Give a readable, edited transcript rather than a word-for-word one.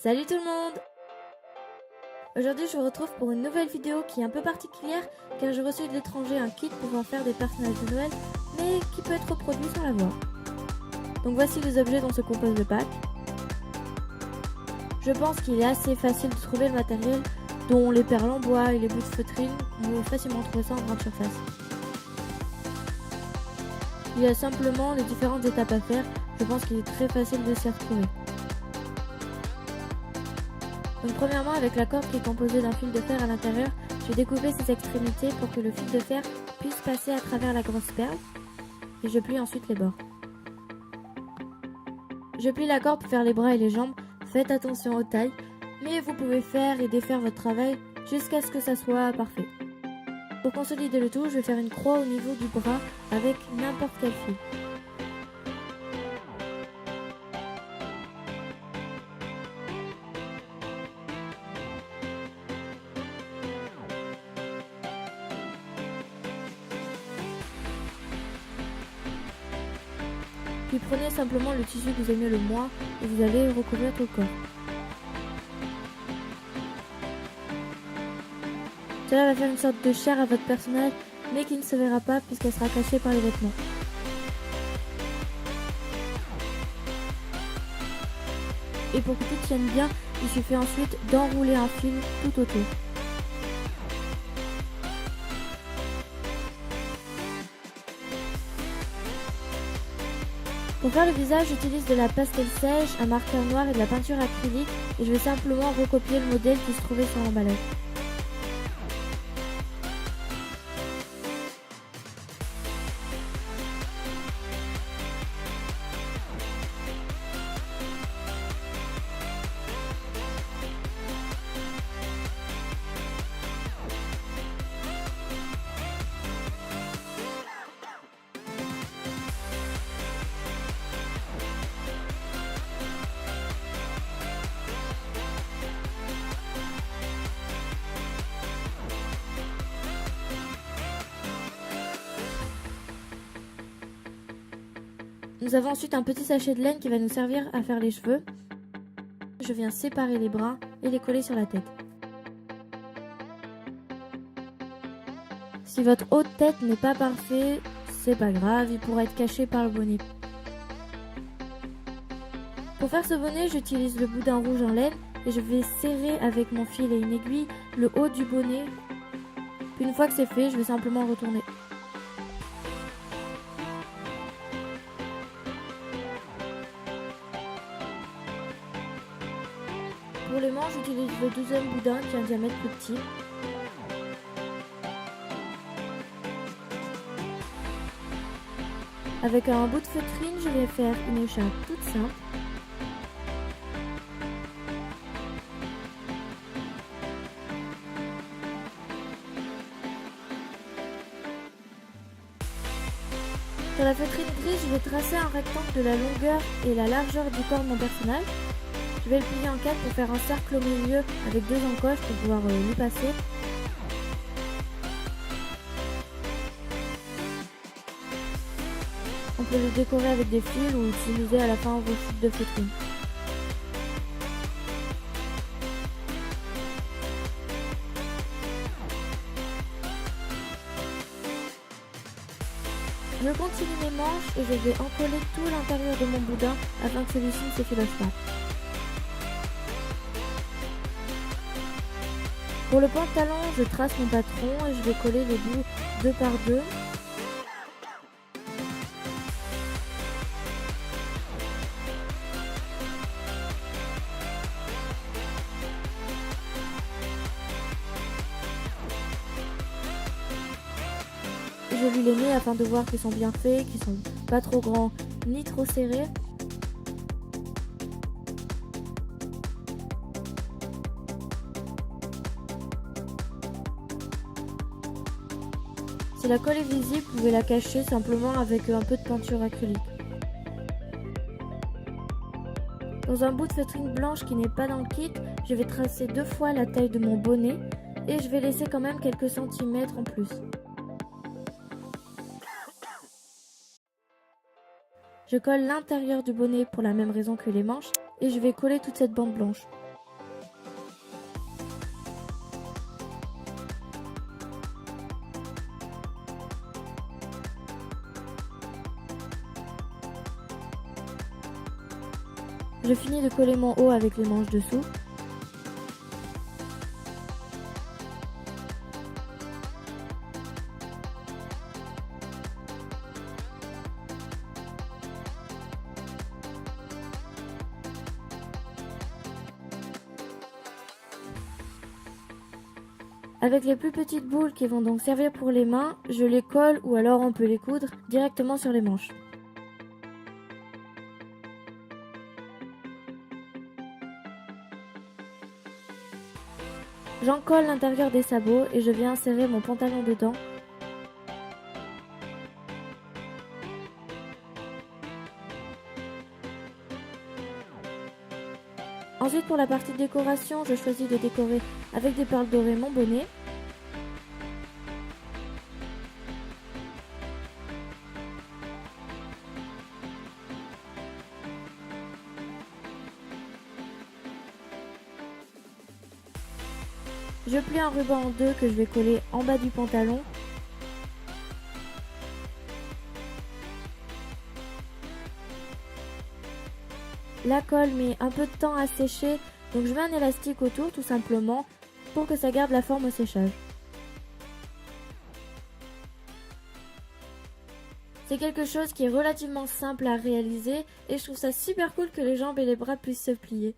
Salut tout le monde! Aujourd'hui je vous retrouve pour une nouvelle vidéo qui est un peu particulière car j'ai reçu de l'étranger un kit pouvant faire des personnages de Noël mais qui peut être reproduit sans la voix. Donc voici les objets dont se compose le pack. Je pense qu'il est assez facile de trouver le matériel dont les perles en bois et les bouts de feutrine, on peut facilement trouver ça en grande surface. Il y a simplement les différentes étapes à faire, je pense qu'il est très facile de s'y retrouver. Donc premièrement, avec la corde qui est composée d'un fil de fer à l'intérieur, je vais découper ses extrémités pour que le fil de fer puisse passer à travers la grosse perle et je plie ensuite les bords. Je plie la corde pour faire les bras et les jambes, faites attention aux tailles, mais vous pouvez faire et défaire votre travail jusqu'à ce que ça soit parfait. Pour consolider le tout, je vais faire une croix au niveau du bras avec n'importe quel fil. Puis prenez simplement le tissu que vous aimez le moins et vous allez recouvrir tout le corps. Cela va faire une sorte de chair à votre personnage, mais qui ne se verra pas puisqu'elle sera cachée par les vêtements. Et pour que tout tienne bien, il suffit ensuite d'enrouler un fil tout autour. Pour faire le visage, j'utilise de la pastel sèche, un marqueur noir et de la peinture acrylique et je vais simplement recopier le modèle qui se trouvait sur l'emballage. Nous avons ensuite un petit sachet de laine qui va nous servir à faire les cheveux. Je viens séparer les brins et les coller sur la tête. Si votre haut de tête n'est pas parfait, c'est pas grave, il pourra être caché par le bonnet. Pour faire ce bonnet, j'utilise le boudin rouge en laine et je vais serrer avec mon fil et une aiguille le haut du bonnet. Puis une fois que c'est fait, je vais simplement retourner. Pour les manches, j'utilise le 12e boudin qui a un diamètre plus petit. Avec un bout de feutrine, je vais faire une écharpe toute simple. Sur la feutrine grise, je vais tracer un rectangle de la longueur et la largeur du corps de mon personnage. Je vais le plier en 4 pour faire un cercle au milieu avec 2 encoches pour pouvoir lui passer. On peut le décorer avec des fils ou utiliser à la fin vos fils de feutrine. Je continue mes manches et je vais encoller tout l'intérieur de mon boudin afin que celui-ci ne s'effiloche pas. Pour le pantalon, je trace mon patron et je vais coller les bouts 2 par 2. Je lui les mets afin de voir qu'ils sont bien faits, qu'ils sont pas trop grands ni trop serrés. Si la colle est visible, vous pouvez la cacher simplement avec un peu de peinture acrylique. Dans un bout de feutrine blanche qui n'est pas dans le kit, je vais tracer 2 fois la taille de mon bonnet et je vais laisser quand même quelques centimètres en plus. Je colle l'intérieur du bonnet pour la même raison que les manches et je vais coller toute cette bande blanche. Je finis de coller mon haut avec les manches dessous. Avec les plus petites boules qui vont donc servir pour les mains, je les colle ou alors on peut les coudre directement sur les manches. J'encolle l'intérieur des sabots et je viens insérer mon pantalon dedans. Ensuite, pour la partie décoration, je choisis de décorer avec des perles dorées mon bonnet. Je plie un ruban en deux que je vais coller en bas du pantalon. La colle met un peu de temps à sécher, donc je mets un élastique autour tout simplement pour que ça garde la forme au séchage. C'est quelque chose qui est relativement simple à réaliser et je trouve ça super cool que les jambes et les bras puissent se plier.